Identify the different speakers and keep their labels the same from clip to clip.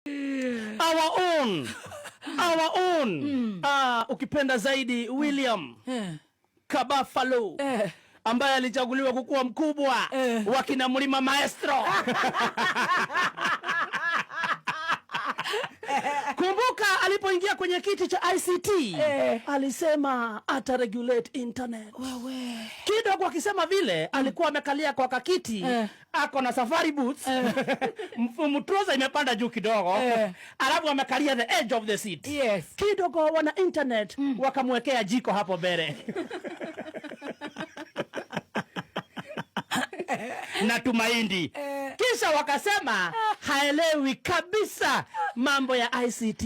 Speaker 1: Our own. Ukipenda zaidi William Kabafalo ambaye alichaguliwa kukuwa mkubwa wa kina Mlima Maestro. Kumbuka alipoingia kwenye kiti cha ICT alisema ata regulate internet. Kidogo akisema vile alikuwa amekalia kwa kakiti ako na safari boots mtroza imepanda juu kidogo alafu amekalia the edge of the seat. Kidogo wana internet wakamwekea jiko hapo mbele. Na tumaindi. Kisha wakasema haelewi kabisa mambo ya ICT.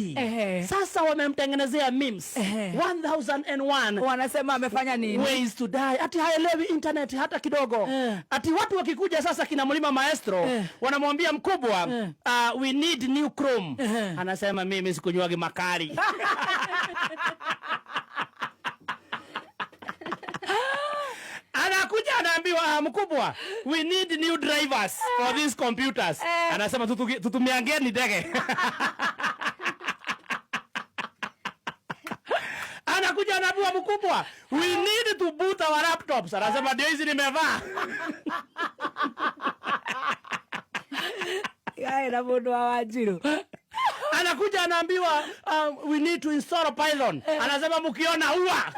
Speaker 1: Sasa wamemtengenezea memes 1001
Speaker 2: wanasema amefanya nini?
Speaker 1: Ways to die. Ati haelewi internet hata kidogo. Ati watu wakikuja sasa kina Mlima Maestro wanamwambia mkubwa we need new Chrome. Anasema mimi sikunywa makali. Anakuja anaambiwa mkubwa we need new drivers for these computers. Anasema tutumiangeni ndege. Anakuja anaambiwa mkubwa we need to boot our laptops. Anasema ndio hizi nimevaa.
Speaker 2: Yeye na bodo wa Wanjiru.
Speaker 1: Anakuja anaambiwa we need to install Python. Anasema mkiona ua.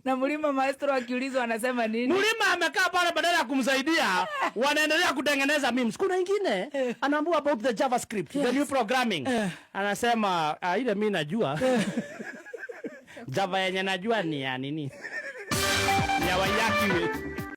Speaker 2: Na Mlima Maestro akiulizwa anasema nini?
Speaker 1: Mlima amekaa pale badala ya kumsaidia wanaendelea kutengeneza memes. Kuna ingine anaambiwa about the JavaScript, the new programming. Anasema ile mimi najua. Java yenye najua ni ya nini? Ya Wayaki.